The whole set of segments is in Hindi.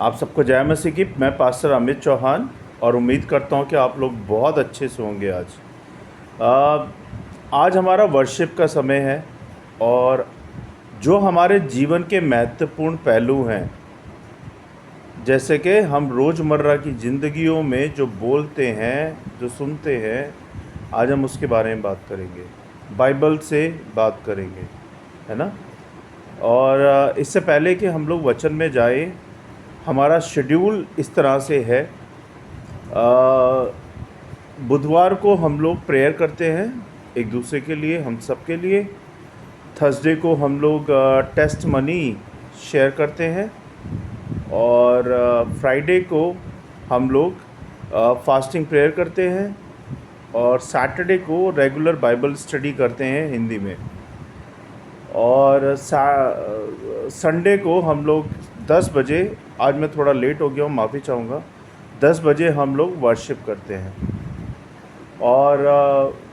आप सबको जय मसीह की। मैं पास्टर अमित चौहान और उम्मीद करता हूं कि आप लोग बहुत अच्छे से होंगे। आज हमारा वर्शिप का समय है और जो हमारे जीवन के महत्वपूर्ण पहलू हैं, जैसे कि हम रोज़मर्रा की ज़िंदगियों में जो बोलते हैं, जो सुनते हैं, आज हम उसके बारे में बात करेंगे, बाइबल से बात करेंगे, है ना। और इससे पहले कि हम लोग वचन में जाएं, हमारा शेड्यूल इस तरह से है। बुधवार को हम लोग प्रेयर करते हैं एक दूसरे के लिए, हम सब के लिए। थर्सडे को हम लोग टेस्ट मनी शेयर करते हैं और फ्राइडे को हम लोग फास्टिंग प्रेयर करते हैं और सैटरडे को रेगुलर बाइबल स्टडी करते हैं हिंदी में। और संडे को हम लोग 10 बजे, आज मैं थोड़ा लेट हो गया हूँ, माफ़ी चाहूँगा, 10 बजे हम लोग वर्शिप करते हैं। और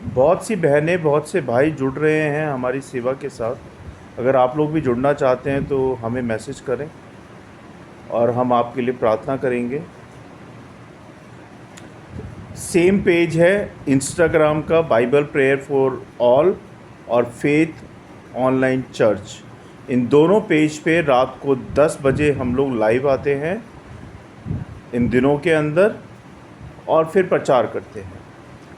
बहुत सी बहनें, बहुत से भाई जुड़ रहे हैं हमारी सेवा के साथ। अगर आप लोग भी जुड़ना चाहते हैं तो हमें मैसेज करें और हम आपके लिए प्रार्थना करेंगे। सेम पेज है इंस्टाग्राम का, बाइबल प्रेयर फॉर ऑल और फेथ ऑनलाइन चर्च। इन दोनों पेज पे रात को 10 बजे हम लोग लाइव आते हैं इन दिनों के अंदर और फिर प्रचार करते हैं।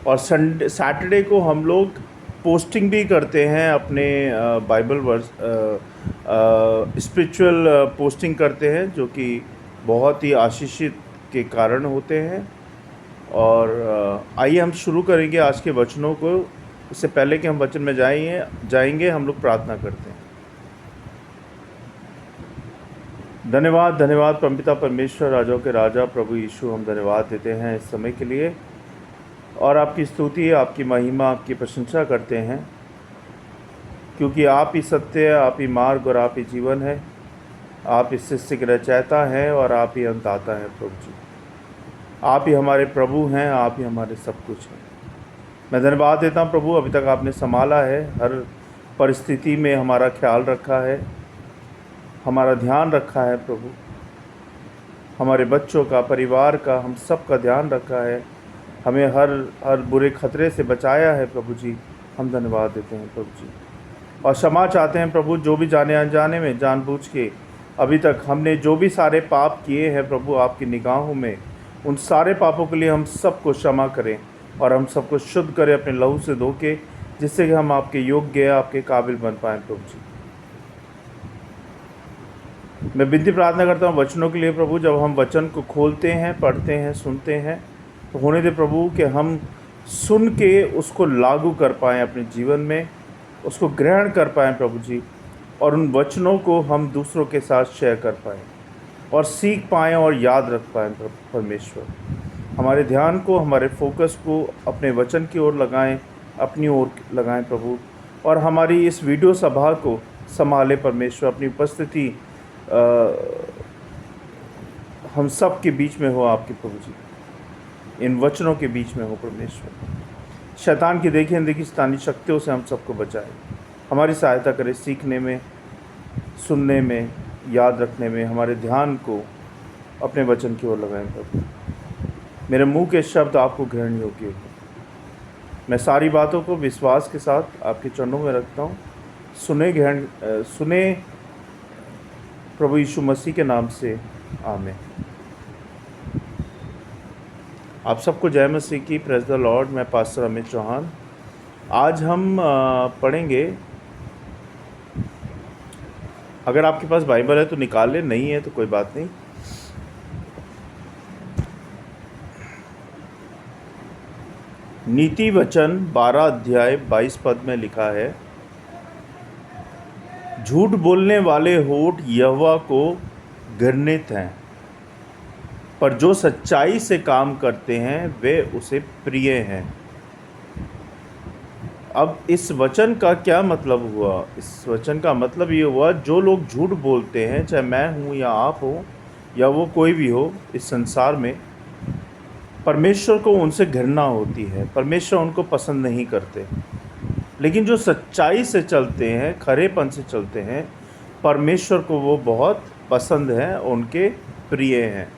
और सैटरडे को हम लोग पोस्टिंग भी करते हैं अपने बाइबल वर्स, स्पिरिचुअल पोस्टिंग करते हैं, जो कि बहुत ही आशीषित के कारण होते हैं। और आइए हम शुरू करेंगे आज के वचनों को। इससे पहले कि हम वचन में जाएंगे हम लोग प्रार्थना करते हैं। धन्यवाद धन्यवाद परमपिता परमेश्वर, राजाओं के राजा, प्रभु यीशु, हम धन्यवाद देते हैं इस समय के लिए और आपकी स्तुति, आपकी महिमा, आपकी प्रशंसा करते हैं, क्योंकि आप ही सत्य है, आप ही मार्ग और आप ही जीवन है। आप इस सृष्टि के रचयिता हैं और आप ही अंतदाता हैं। प्रभु जी, आप ही हमारे प्रभु हैं, आप ही हमारे सब कुछ हैं। मैं धन्यवाद देता हूँ प्रभु, अभी तक आपने संभाला है, हर परिस्थिति में हमारा ख्याल रखा है, हमारा ध्यान रखा है प्रभु। हमारे बच्चों का, परिवार का, हम सब का ध्यान रखा है, हमें हर बुरे खतरे से बचाया है प्रभु जी। हम धन्यवाद देते हैं प्रभु जी और क्षमा चाहते हैं प्रभु, जो भी जाने अनजाने में, जानबूझ के अभी तक हमने जो भी सारे पाप किए हैं प्रभु आपकी निगाहों में, उन सारे पापों के लिए हम सबको क्षमा करें और हम सबको शुद्ध करें अपने लहू से धो के, जिससे कि हम आपके योग्य, आपके काबिल बन पाएँ प्रभु जी। मैं विनती प्रार्थना करता हूँ वचनों के लिए प्रभु। जब हम वचन को खोलते हैं, पढ़ते हैं, सुनते हैं, तो होने दे प्रभु कि हम सुन के उसको लागू कर पाएँ अपने जीवन में, उसको ग्रहण कर पाएँ प्रभु जी, और उन वचनों को हम दूसरों के साथ शेयर कर पाएँ और सीख पाएँ और याद रख पाएँ परमेश्वर। हमारे ध्यान को, हमारे फोकस को अपने वचन की ओर लगाएं, अपनी ओर लगाएं प्रभु, और हमारी इस वीडियो सभा को संभाले परमेश्वर। अपनी उपस्थिति हम सब के बीच में हो आपके प्रभु जी, इन वचनों के बीच में हो परमेश्वर। शैतान की देखी अनदेखी शैतानी शक्तियों से हम सबको बचाए, हमारी सहायता करे सीखने में, सुनने में, याद रखने में। हमारे ध्यान को अपने वचन की ओर लगाएं प्रभु। मेरे मुंह के शब्द आपको ग्रहण योग्य हो। मैं सारी बातों को विश्वास के साथ आपके चरणों में रखता हूँ। सुने प्रभु यीशु मसीह के नाम से, आमीन। आप सबको जय मसीह की। Praise the Lord. मैं पास्टर अमित चौहान। आज हम पढ़ेंगे, अगर आपके पास बाइबल है तो निकाल ले, नहीं है तो कोई बात नहीं। नीति वचन 12 अध्याय 22 पद में लिखा है, झूठ बोलने वाले होठ यहोवा को घृणित हैं, पर जो सच्चाई से काम करते हैं वे उसे प्रिय हैं। अब इस वचन का क्या मतलब हुआ? इस वचन का मतलब ये हुआ, जो लोग झूठ बोलते हैं, चाहे मैं हूँ या आप हो या वो कोई भी हो इस संसार में, परमेश्वर को उनसे घृणा होती है, परमेश्वर उनको पसंद नहीं करते। लेकिन जो सच्चाई से चलते हैं, खरेपन से चलते हैं, परमेश्वर को वो बहुत पसंद हैं, उनके प्रिय हैं।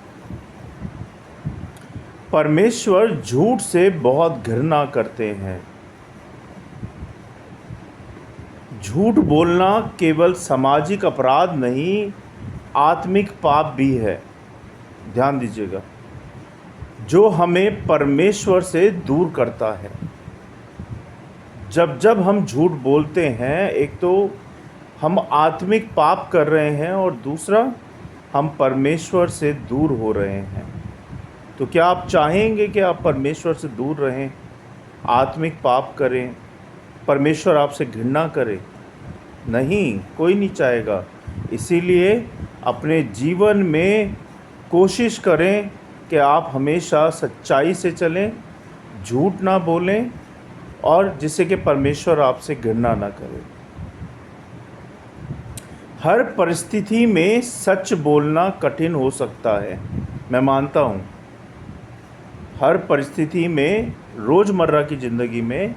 परमेश्वर झूठ से बहुत घृणा करते हैं। झूठ बोलना केवल सामाजिक अपराध नहीं, आत्मिक पाप भी है। ध्यान दीजिएगा, जो हमें परमेश्वर से दूर करता है। जब जब हम झूठ बोलते हैं, एक तो हम आत्मिक पाप कर रहे हैं और दूसरा हम परमेश्वर से दूर हो रहे हैं। तो क्या आप चाहेंगे कि आप परमेश्वर से दूर रहें, आत्मिक पाप करें, परमेश्वर आपसे घृणा करे? नहीं, कोई नहीं चाहेगा। इसीलिए अपने जीवन में कोशिश करें कि आप हमेशा सच्चाई से चलें, झूठ ना बोलें, और जिससे कि परमेश्वर आपसे घृणा ना करे। हर परिस्थिति में सच बोलना कठिन हो सकता है, मैं मानता हूँ। हर परिस्थिति में, रोज़मर्रा की ज़िंदगी में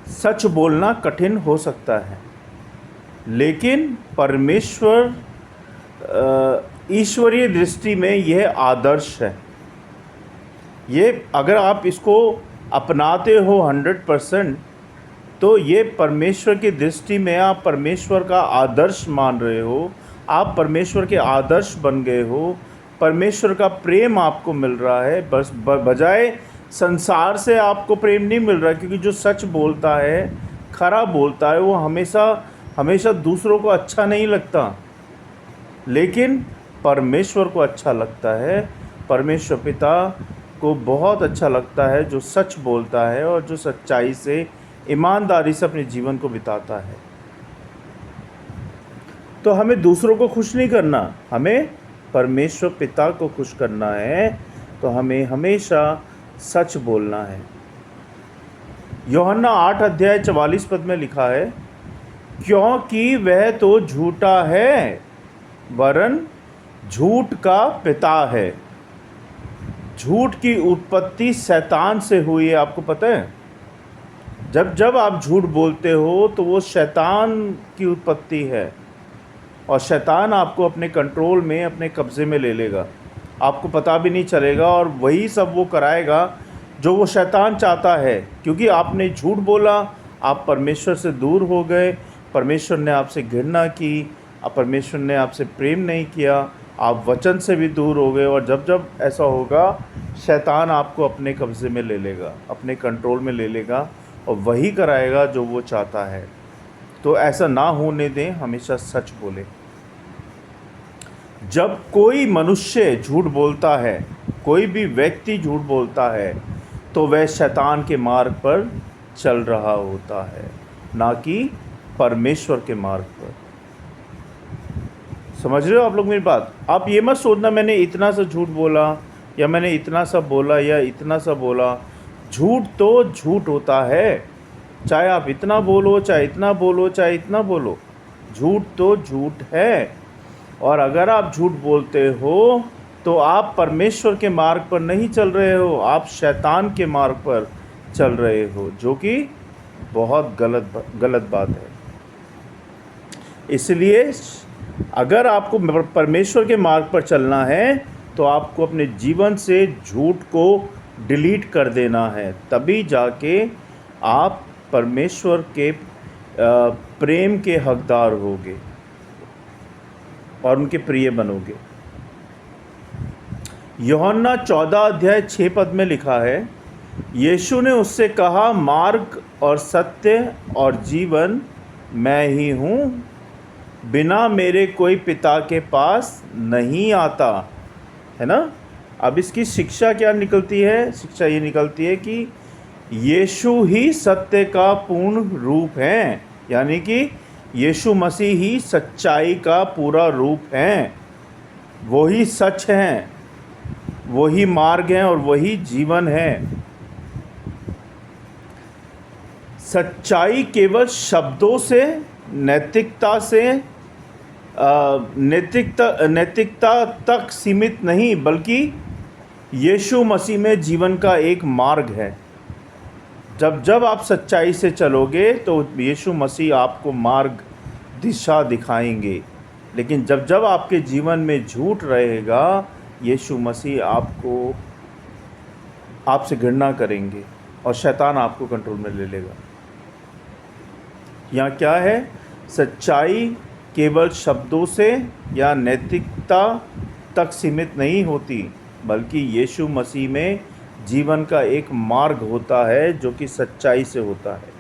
सच बोलना कठिन हो सकता है, लेकिन परमेश्वर ईश्वरीय दृष्टि में यह आदर्श है। ये अगर आप इसको अपनाते हो 100%, तो ये परमेश्वर की दृष्टि में आप परमेश्वर का आदर्श मान रहे हो, आप परमेश्वर के आदर्श बन गए हो, परमेश्वर का प्रेम आपको मिल रहा है। बस बजाय संसार से आपको प्रेम नहीं मिल रहा, क्योंकि जो सच बोलता है, खरा बोलता है, वो हमेशा दूसरों को अच्छा नहीं लगता, लेकिन परमेश्वर को अच्छा लगता है। परमेश्वर पिता को बहुत अच्छा लगता है जो सच बोलता है और जो सच्चाई से, ईमानदारी से अपने जीवन को बिताता है। तो हमें दूसरों को खुश नहीं करना, हमें परमेश्वर पिता को खुश करना है। तो हमें हमेशा सच बोलना है। यूहन्ना 8 अध्याय 44 पद में लिखा है, क्योंकि वह तो झूठा है, वरन झूठ का पिता है। झूठ की उत्पत्ति शैतान से हुई है, आपको पता है? जब आप झूठ बोलते हो तो वो शैतान की उत्पत्ति है, और शैतान आपको अपने कंट्रोल में, अपने कब्ज़े में ले लेगा, आपको पता भी नहीं चलेगा, और वही सब वो कराएगा जो वो शैतान चाहता है। क्योंकि आपने झूठ बोला, आप परमेश्वर से दूर हो गए, परमेश्वर ने आपसे घृणा की, परमेश्वर ने आपसे प्रेम नहीं किया, आप वचन से भी दूर हो गए। और जब ऐसा होगा, शैतान आपको अपने कब्ज़े में ले लेगा, अपने कंट्रोल में ले लेगा, और वही कराएगा जो वो चाहता है। तो ऐसा ना होने दें, हमेशा सच बोलें। जब कोई मनुष्य झूठ बोलता है, कोई भी व्यक्ति झूठ बोलता है, तो वह शैतान के मार्ग पर चल रहा होता है, ना कि परमेश्वर के मार्ग पर। समझ रहे हो आप लोग मेरी बात? आप ये मत सोचना मैंने इतना सा झूठ बोला, या मैंने इतना सा बोला, या इतना सा बोला। झूठ तो झूठ होता है, चाहे आप इतना बोलो, चाहे इतना बोलो, चाहे इतना बोलो, झूठ तो झूठ है। और अगर आप झूठ बोलते हो तो आप परमेश्वर के मार्ग पर नहीं चल रहे हो, आप शैतान के मार्ग पर चल रहे हो, जो कि बहुत गलत बात है। इसलिए अगर आपको परमेश्वर के मार्ग पर चलना है, तो आपको अपने जीवन से झूठ को डिलीट कर देना है, तभी जाके आप परमेश्वर के प्रेम के हकदार होगे और उनके प्रिय बनोगे। यूहन्ना 14 अध्याय 6 पद में लिखा है, यीशु ने उससे कहा, मार्ग और सत्य और जीवन मैं ही हूँ, बिना मेरे कोई पिता के पास नहीं आता। है ना? अब इसकी शिक्षा क्या निकलती है? शिक्षा ये निकलती है कि यीशु ही सत्य का पूर्ण रूप हैं, यानी कि यीशु मसीह ही सच्चाई का पूरा रूप हैं, वही सच हैं, वही मार्ग हैं और वही जीवन है। सच्चाई केवल शब्दों से, नैतिकता तक सीमित नहीं, बल्कि यीशु मसीह में जीवन का एक मार्ग है। जब आप सच्चाई से चलोगे तो यीशु मसीह आपको मार्ग, दिशा दिखाएंगे। लेकिन जब जब आपके जीवन में झूठ रहेगा, यीशु मसीह आपसे घृणा करेंगे और शैतान आपको कंट्रोल में ले लेगा। यहाँ क्या है? सच्चाई केवल शब्दों से या नैतिकता तक सीमित नहीं होती, बल्कि यीशु मसीह में जीवन का एक मार्ग होता है जो कि सच्चाई से होता है।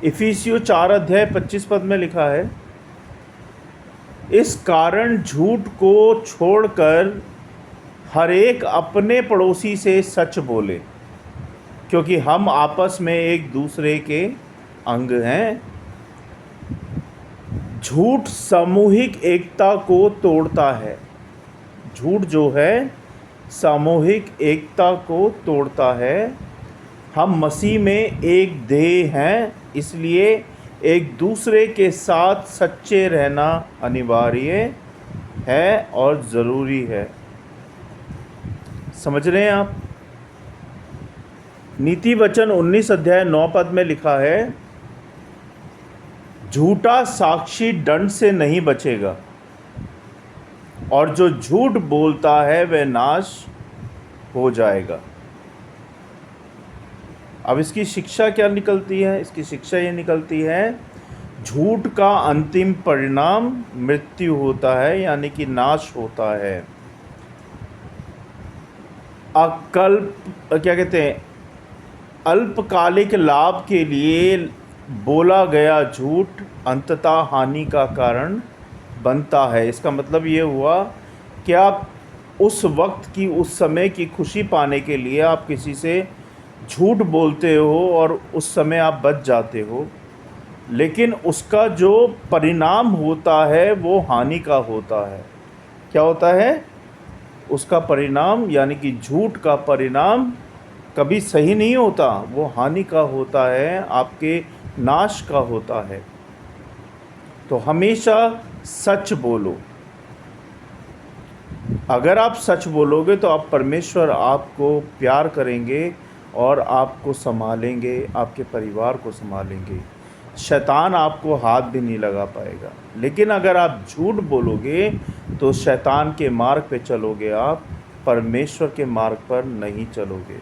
इफिसियों 4 अध्याय 25 पद में लिखा है, इस कारण झूठ को छोड़कर हर एक अपने पड़ोसी से सच बोले, क्योंकि हम आपस में एक दूसरे के अंग हैं। झूठ सामूहिक एकता को तोड़ता है। झूठ जो है सामूहिक एकता को तोड़ता है। हम मसीह में एक देह हैं, इसलिए एक दूसरे के साथ सच्चे रहना अनिवार्य है और ज़रूरी है। समझ रहे हैं आप? नीति वचन 19 अध्याय 9 पद में लिखा है, झूठा साक्षी दंड से नहीं बचेगा और जो झूठ बोलता है वह नाश हो जाएगा। अब इसकी शिक्षा क्या निकलती है? इसकी शिक्षा ये निकलती है, झूठ का अंतिम परिणाम मृत्यु होता है, यानी कि नाश होता है। अल्पकालिक लाभ के लिए बोला गया झूठ अंततः हानि का कारण बनता है। इसका मतलब ये हुआ कि आप उस वक्त की, उस समय की खुशी पाने के लिए आप किसी से झूठ बोलते हो और उस समय आप बच जाते हो, लेकिन उसका जो परिणाम होता है वो हानि का होता है। क्या होता है? उसका परिणाम, यानी कि झूठ का परिणाम कभी सही नहीं होता, वो हानि का होता है, आपके नाश का होता है। तो हमेशा सच बोलो। अगर आप सच बोलोगे तो आप परमेश्वर आपको प्यार करेंगे और आपको संभालेंगे, आपके परिवार को संभालेंगे। शैतान आपको हाथ भी नहीं लगा पाएगा। लेकिन अगर आप झूठ बोलोगे तो शैतान के मार्ग पे चलोगे, आप परमेश्वर के मार्ग पर नहीं चलोगे।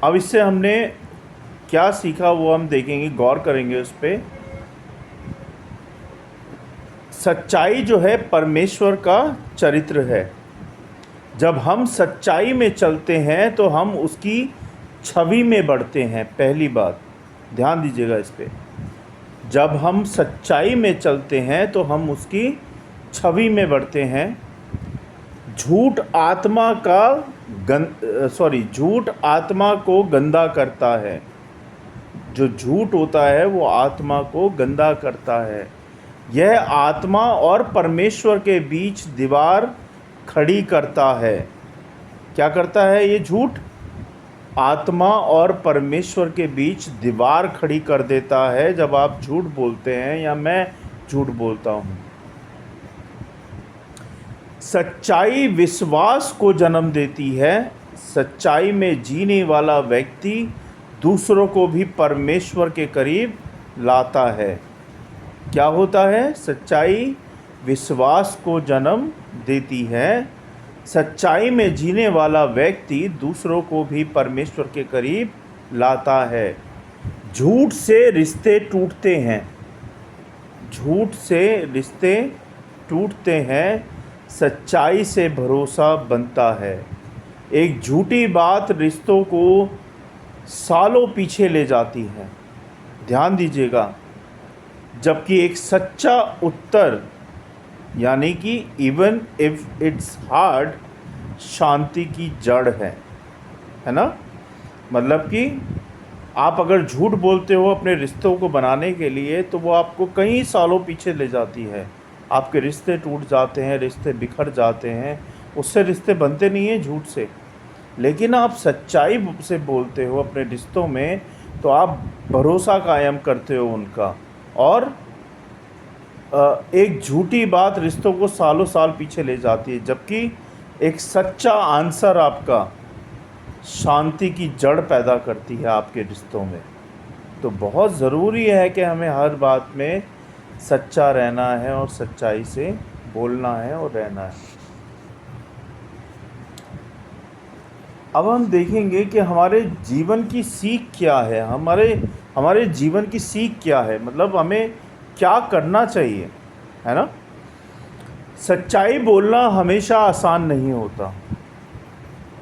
अब इससे हमने क्या सीखा वो हम देखेंगे, गौर करेंगे उस पर। सच्चाई जो है परमेश्वर का चरित्र है। जब हम सच्चाई में चलते हैं तो हम उसकी छवि में बढ़ते हैं। पहली बात ध्यान दीजिएगा इस पे। जब हम सच्चाई में चलते हैं तो हम उसकी छवि में बढ़ते हैं। झूठ आत्मा को गंदा करता है। जो झूठ होता है वो आत्मा को गंदा करता है। यह आत्मा और परमेश्वर के बीच दीवार खड़ी करता है। क्या करता है ये झूठ? आत्मा और परमेश्वर के बीच दीवार खड़ी कर देता है जब आप झूठ बोलते हैं या मैं झूठ बोलता हूँ। सच्चाई विश्वास को जन्म देती है। सच्चाई में जीने वाला व्यक्ति दूसरों को भी परमेश्वर के करीब लाता है। क्या होता है? सच्चाई विश्वास को जन्म देती है। सच्चाई में जीने वाला व्यक्ति दूसरों को भी परमेश्वर के करीब लाता है। झूठ से रिश्ते टूटते हैं। झूठ से रिश्ते टूटते हैं। सच्चाई से भरोसा बनता है। एक झूठी बात रिश्तों को सालों पीछे ले जाती है। ध्यान दीजिएगा। जबकि एक सच्चा उत्तर, यानी कि इवन इफ इट्स हार्ड, शांति की जड़ है ना। मतलब कि आप अगर झूठ बोलते हो अपने रिश्तों को बनाने के लिए तो वो आपको कई सालों पीछे ले जाती है। आपके रिश्ते टूट जाते हैं, रिश्ते बिखर जाते हैं। उससे रिश्ते बनते नहीं हैं झूठ से। लेकिन आप सच्चाई से बोलते हो अपने रिश्तों में तो आप भरोसा कायम करते हो उनका। और एक झूठी बात रिश्तों को सालों साल पीछे ले जाती है, जबकि एक सच्चा आंसर आपका शांति की जड़ पैदा करती है आपके रिश्तों में। तो बहुत ज़रूरी है कि हमें हर बात में सच्चा रहना है और सच्चाई से बोलना है और रहना है। अब हम देखेंगे कि हमारे जीवन की सीख क्या है, हमारे जीवन की सीख क्या है, मतलब हमें क्या करना चाहिए, है ना। सच्चाई बोलना हमेशा आसान नहीं होता।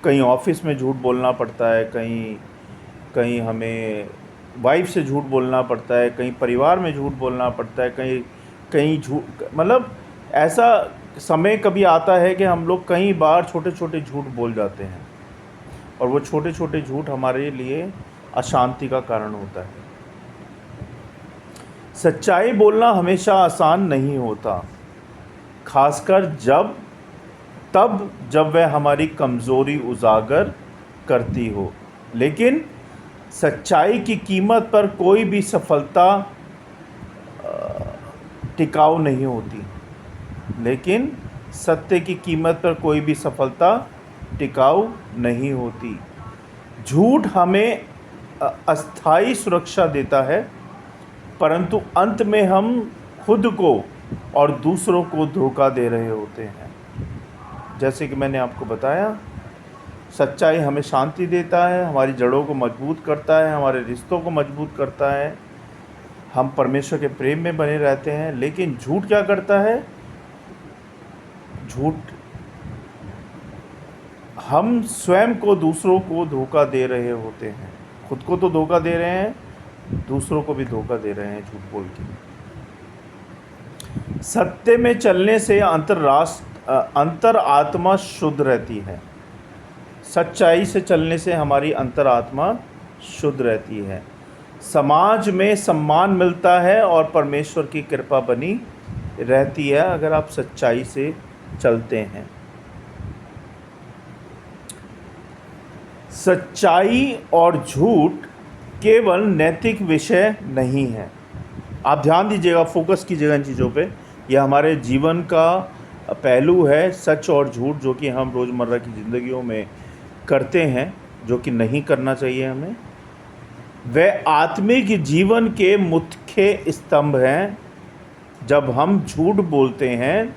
कहीं ऑफिस में झूठ बोलना पड़ता है, कहीं कहीं हमें वाइफ से झूठ बोलना पड़ता है, कहीं परिवार में झूठ बोलना पड़ता है, कहीं कहीं झूठ, मतलब ऐसा समय कभी आता है कि हम लोग कई बार छोटे छोटे झूठ बोल जाते हैं और वो छोटे छोटे झूठ हमारे लिए अशांति का कारण होता है। सच्चाई बोलना हमेशा आसान नहीं होता, खासकर जब वह हमारी कमज़ोरी उजागर करती हो। लेकिन सच्चाई की कीमत पर कोई भी सफलता टिकाऊ नहीं होती। लेकिन सत्य की कीमत पर कोई भी सफलता टिकाऊ नहीं होती। झूठ हमें अस्थायी सुरक्षा देता है, परंतु अंत में हम खुद को और दूसरों को धोखा दे रहे होते हैं। जैसे कि मैंने आपको बताया, सच्चाई हमें शांति देता है, हमारी जड़ों को मजबूत करता है, हमारे रिश्तों को मजबूत करता है, हम परमेश्वर के प्रेम में बने रहते हैं। लेकिन झूठ क्या करता है? झूठ, हम स्वयं को दूसरों को धोखा दे रहे होते हैं। खुद को तो धोखा दे रहे हैं, दूसरों को भी धोखा दे रहे हैं झूठ बोल के। सत्य में चलने से अंतर आत्मा शुद्ध रहती है। सच्चाई से चलने से हमारी अंतर आत्मा शुद्ध रहती है, समाज में सम्मान मिलता है और परमेश्वर की कृपा बनी रहती है अगर आप सच्चाई से चलते हैं। सच्चाई और झूठ केवल नैतिक विषय नहीं है। आप ध्यान दीजिएगा, फोकस कीजिएगा इन चीज़ों पे। यह हमारे जीवन का पहलू है, सच और झूठ, जो कि हम रोज़मर्रा की ज़िंदगियों में करते हैं, जो कि नहीं करना चाहिए हमें। वह आत्मिक जीवन के मुख्य स्तंभ हैं। जब हम झूठ बोलते हैं,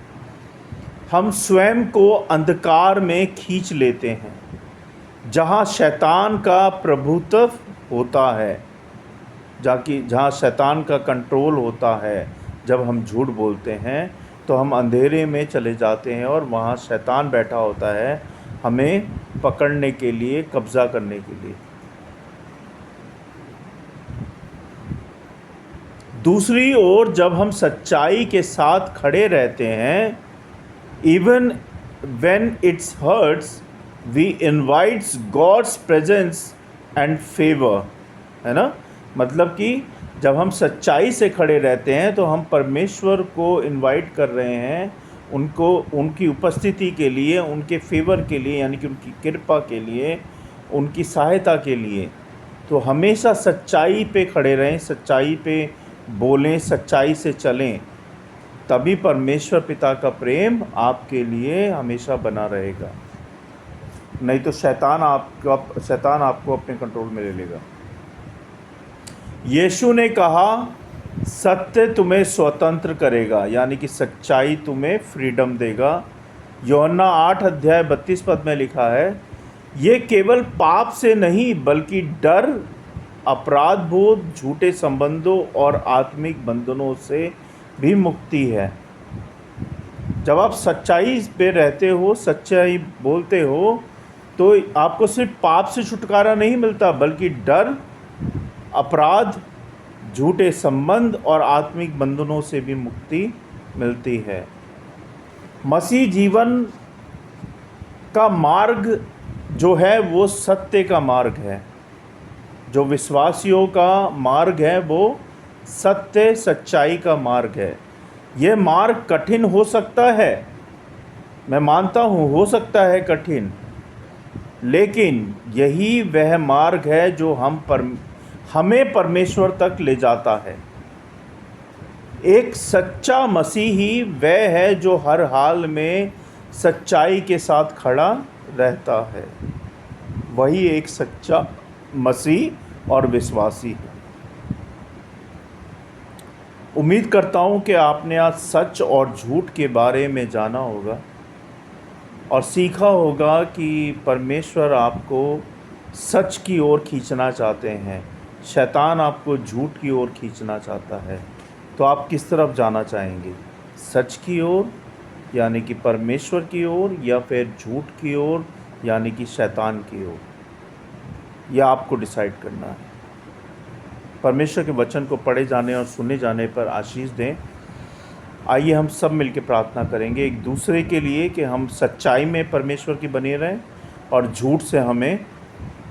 हम स्वयं को अंधकार में खींच लेते हैं, जहाँ शैतान का प्रभुत्व होता है, जहाँ शैतान का कंट्रोल होता है। जब हम झूठ बोलते हैं तो हम अंधेरे में चले जाते हैं और वहाँ शैतान बैठा होता है हमें पकड़ने के लिए, कब्ज़ा करने के लिए। दूसरी ओर जब हम सच्चाई के साथ खड़े रहते हैं, even when it's hurts, we invites God's presence and favour, है ना। मतलब कि जब हम सच्चाई से खड़े रहते हैं तो हम परमेश्वर को इनवाइट कर रहे हैं, उनको, उनकी उपस्थिति के लिए, उनके फेवर के लिए, यानी कि उनकी कृपा के लिए, उनकी सहायता के लिए। तो हमेशा सच्चाई पे खड़े रहें, सच्चाई पे बोलें, सच्चाई से चलें, तभी परमेश्वर पिता का प्रेम आपके लिए हमेशा बना रहेगा। नहीं तो शैतान आपको अपने कंट्रोल में ले लेगा। यीशु ने कहा, सत्य तुम्हें स्वतंत्र करेगा, यानी कि सच्चाई तुम्हें फ्रीडम देगा। यूहन्ना 8 अध्याय 32 पद में लिखा है, ये केवल पाप से नहीं बल्कि डर, अपराध बोध, झूठे संबंधों और आत्मिक बंधनों से भी मुक्ति है। जब आप सच्चाई पे रहते हो, सच्चाई बोलते हो, तो आपको सिर्फ पाप से छुटकारा नहीं मिलता, बल्कि डर, अपराध, झूठे संबंध और आत्मिक बंधनों से भी मुक्ति मिलती है। मसीह जीवन का मार्ग जो है वो सत्य का मार्ग है। जो विश्वासियों का मार्ग है वो सत्य, सच्चाई का मार्ग है। ये मार्ग कठिन हो सकता है, मैं मानता हूँ, हो सकता है कठिन, लेकिन यही वह मार्ग है जो हमें परमेश्वर तक ले जाता है। एक सच्चा मसीही वह है जो हर हाल में सच्चाई के साथ खड़ा रहता है। वही एक सच्चा मसीह और विश्वासी है। उम्मीद करता हूँ कि आपने आज सच और झूठ के बारे में जाना होगा और सीखा होगा कि परमेश्वर आपको सच की ओर खींचना चाहते हैं, शैतान आपको झूठ की ओर खींचना चाहता है। तो आप किस तरफ जाना चाहेंगे? सच की ओर यानी कि परमेश्वर की ओर, या फिर झूठ की ओर यानी कि शैतान की ओर? यह आपको डिसाइड करना है। परमेश्वर के वचन को पढ़े जाने और सुने जाने पर आशीष दें। आइए हम सब मिलकर प्रार्थना करेंगे एक दूसरे के लिए कि हम सच्चाई में परमेश्वर की बने रहें और झूठ से हमें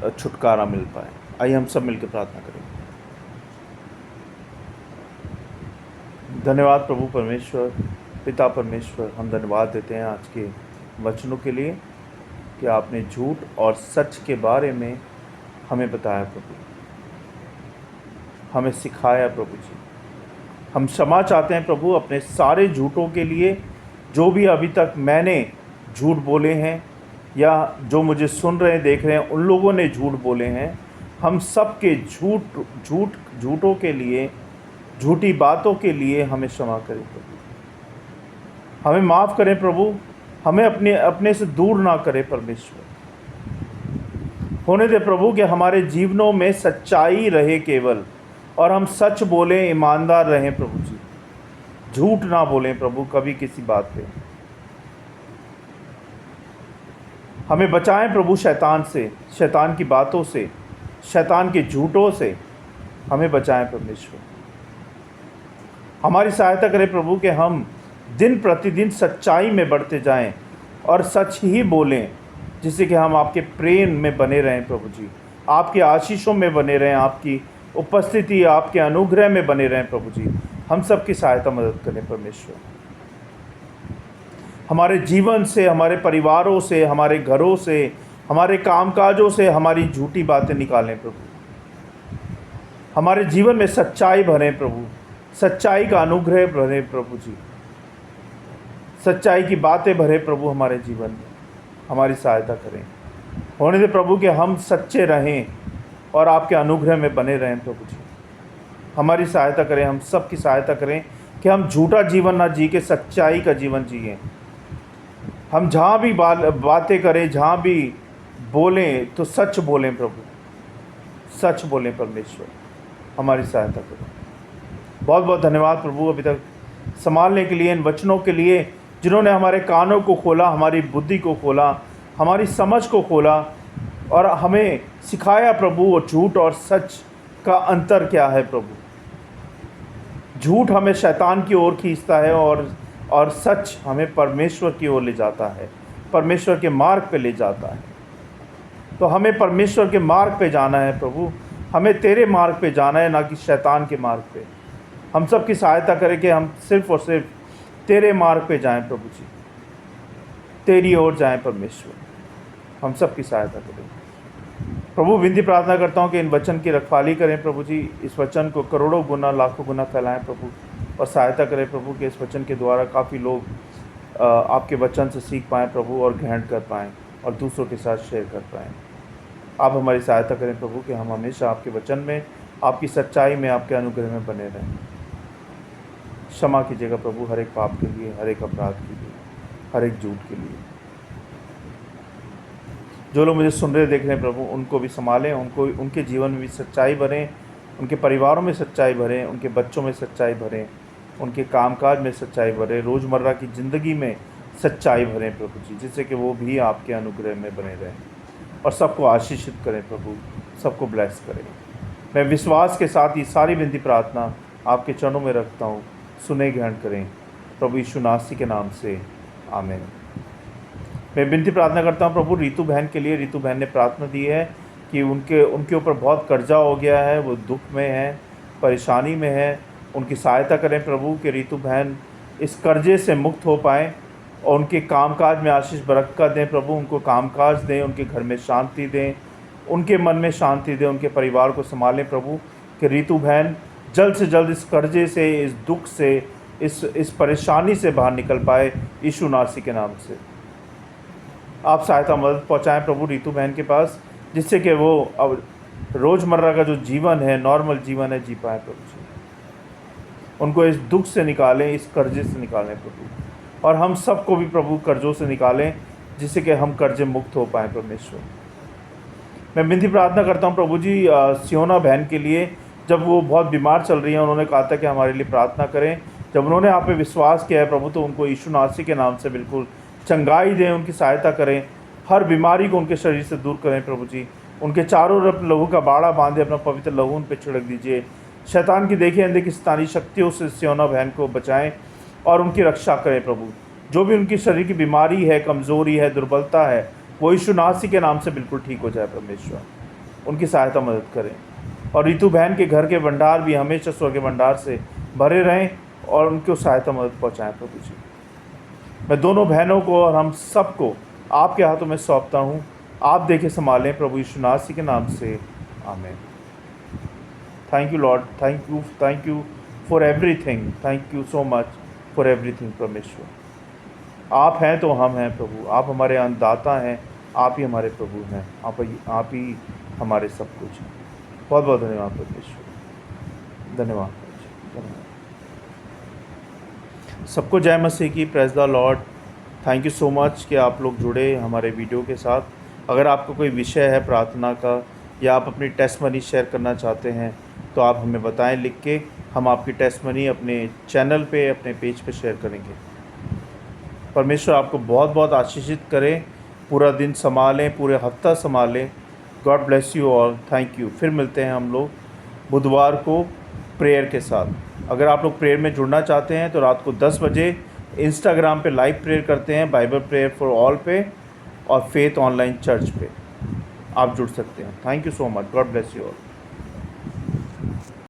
छुटकारा मिल पाए। आइए हम सब मिलकर प्रार्थना करेंगे। धन्यवाद प्रभु परमेश्वर, पिता परमेश्वर, हम धन्यवाद देते हैं आज के वचनों के लिए कि आपने झूठ और सच के बारे में हमें बताया प्रभु, हमें सिखाया प्रभु जी। हम क्षमा चाहते हैं प्रभु अपने सारे झूठों के लिए, जो भी अभी तक मैंने झूठ बोले हैं या जो मुझे सुन रहे हैं देख रहे हैं उन लोगों ने झूठ बोले हैं। हम सब के झूठों के लिए, झूठी बातों के लिए हमें क्षमा करें प्रभु, हमें माफ़ करें प्रभु, हमें अपने से दूर ना करें परमेश्वर। होने दे प्रभु कि हमारे जीवनों में सच्चाई रहे केवल, और हम सच बोलें, ईमानदार रहें प्रभु जी, झूठ ना बोलें प्रभु कभी किसी बात पे। हमें बचाएं प्रभु शैतान से, शैतान की बातों से, शैतान के झूठों से हमें बचाएं परमेश्वर। हमारी सहायता करें प्रभु कि हम दिन प्रतिदिन सच्चाई में बढ़ते जाएं और सच ही बोलें, जिससे कि हम आपके प्रेम में बने रहें प्रभु जी, आपके आशीषों में बने रहें, आपकी उपस्थिति, आपके अनुग्रह में बने रहें प्रभु जी। हम सब की सहायता मदद करें परमेश्वर। हमारे जीवन से, हमारे परिवारों से, हमारे घरों से, हमारे कामकाजों से हमारी झूठी बातें निकालें प्रभु। हमारे जीवन में सच्चाई भरें प्रभु, सच्चाई का अनुग्रह भरें प्रभु जी, सच्चाई की बातें भरें प्रभु हमारे जीवन में। हमारी सहायता करें। होने दे प्रभु कि हम सच्चे रहें और आपके अनुग्रह में बने रहें प्रभु जी। हमारी सहायता करें, हम सब की सहायता करें कि हम झूठा जीवन ना जी के सच्चाई का जीवन जिएं। हम जहाँ भी बातें करें, जहाँ भी बोलें तो सच बोलें प्रभु, सच बोलें परमेश्वर। हमारी सहायता करें। बहुत बहुत धन्यवाद प्रभु अभी तक संभालने के लिए, इन वचनों के लिए, जिन्होंने हमारे कानों को खोला, हमारी बुद्धि को खोला, हमारी समझ को खोला और हमें सिखाया प्रभु वो झूठ और सच का अंतर क्या है प्रभु। झूठ हमें शैतान की ओर खींचता है और सच हमें परमेश्वर की ओर ले जाता है, परमेश्वर के मार्ग पे ले जाता है। तो हमें परमेश्वर के मार्ग पे जाना है प्रभु, हमें तेरे मार्ग पे जाना है, ना कि शैतान के मार्ग पे। हम सब की सहायता करें कि हम सिर्फ़ और सिर्फ तेरे मार्ग पे जाएं प्रभु जी, तेरी ओर जाएं परमेश्वर। हम सब की सहायता करें प्रभु। विनती प्रार्थना करता हूं कि इन वचन की रखवाली करें प्रभु जी, इस वचन को करोड़ों गुना, लाखों गुना फैलाएं प्रभु, और सहायता करें प्रभु कि इस वचन के द्वारा काफ़ी लोग आपके वचन से सीख पाएँ प्रभु, और ग्रहण कर पाएँ और दूसरों के साथ शेयर कर पाएँ। आप हमारी सहायता करें प्रभु कि हम हमेशा आपके वचन में, आपकी सच्चाई में, आपके अनुग्रह में बने रहें। क्षमा कीजिएगा प्रभु हर एक पाप के लिए, हर एक अपराध के लिए, हर एक झूठ के लिए। जो लोग मुझे सुन रहे देख रहे हैं प्रभु, उनको भी संभालें, उनके जीवन में भी सच्चाई भरें, उनके परिवारों में सच्चाई भरें, उनके बच्चों में सच्चाई भरें, उनके कामकाज में सच्चाई भरें, रोज़मर्रा की ज़िंदगी में सच्चाई भरें प्रभु जी, जिससे कि वो भी आपके अनुग्रह में बने रहें और सबको आशीषित करें प्रभु, सबको ब्लेस करें। मैं विश्वास के साथ ये सारी विनती प्रार्थना आपके चरणों में रखता हूँ, सुने ग्रहण करें प्रभु यीशु नासरी के नाम से, आमीन। मैं विनती प्रार्थना करता हूँ प्रभु रीतू बहन के लिए। रीतू बहन ने प्रार्थना दी है कि उनके ऊपर बहुत कर्जा हो गया है, वो दुख में है, परेशानी में है। उनकी सहायता करें प्रभु कि रीतू बहन इस कर्जे से मुक्त हो पाएँ और उनके कामकाज में आशीष बरकत दें प्रभु, उनको कामकाज दें, उनके घर में शांति दें, उनके मन में शांति दें, उनके परिवार को संभालें प्रभु कि रीतू बहन जल्द से जल्द इस कर्जे से, इस दुख से, इस परेशानी से बाहर निकल पाए यीशु नासरी के नाम से। आप सहायता मदद पहुंचाएं प्रभु रीतू बहन के पास, जिससे कि वो अब रोज़मर्रा का जो जीवन है, नॉर्मल जीवन है, जी पाए प्रभु जी। उनको इस दुख से निकालें, इस कर्जे से निकालें प्रभु, और हम सबको भी प्रभु कर्जों से निकालें, जिससे कि हम कर्जे मुक्त हो पाएँ परमेश्वर। मैं विनती प्रार्थना करता हूँ प्रभु जी सियोना बहन के लिए, जब वो बहुत बीमार चल रही हैं, उन्होंने कहा था कि हमारे लिए प्रार्थना करें। जब उन्होंने आप पे विश्वास किया है प्रभु, तो उनको यीशु नासरी के नाम से बिल्कुल चंगाई दें, उनकी सहायता करें, हर बीमारी को उनके शरीर से दूर करें प्रभु जी। उनके चारों तरफ लहू का बाड़ा बांधे, अपना पवित्र लहू उन पर छिड़क दीजिए। शैतान की देखिए अंधे की शैतानी शक्तियों से सियोना बहन को बचाएं और उनकी रक्षा करें प्रभु। जो भी उनकी शरीर की बीमारी है, कमज़ोरी है, दुर्बलता है, वो यीशु नासरी के नाम से बिल्कुल ठीक हो जाए परमेश्वर। उनकी सहायता मदद करें, और रितु बहन के घर के भंडार भी हमेशा स्वर्ग के भंडार से भरे रहें और उनको सहायता मदद पहुँचाएँ प्रभु जी। मैं दोनों बहनों को और हम सबको आपके हाथों में सौंपता हूँ। आप देखे संभालें प्रभु यीशु नासरी के नाम से, आमीन। Thank you Lord, thank you for everything, thank you so much for everything परमेश्वर। आप हैं तो हम हैं प्रभु, आप हमारे अन्नदाता हैं, आप ही हमारे प्रभु हैं, आप ही हमारे सब कुछ हैं। बहुत बहुत धन्यवाद परमेश्वर, धन्यवाद। सबको जय मसीह की, praise the Lord. Thank you so much कि आप लोग जुड़े हमारे वीडियो के साथ। अगर आपको कोई विषय है प्रार्थना का, या आप अपनी टेस्टमनी शेयर करना चाहते हैं, तो आप हमें बताएं लिख के। हम आपकी टेस्टमनी अपने चैनल पे, अपने पेज पे शेयर करेंगे। परमेश्वर आपको बहुत बहुत आशीषित करें, पूरा दिन संभालें, पूरे हफ्ता संभालें। God bless you all, thank you. फिर मिलते हैं हम लोग बुधवार को प्रेयर के साथ। अगर आप लोग प्रेयर में जुड़ना चाहते हैं तो रात को 10 बजे इंस्टाग्राम पे लाइव प्रेयर करते हैं, बाइबल प्रेयर फॉर ऑल पे और फेथ ऑनलाइन चर्च पे आप जुड़ सकते हैं। Thank you so much, God bless you all.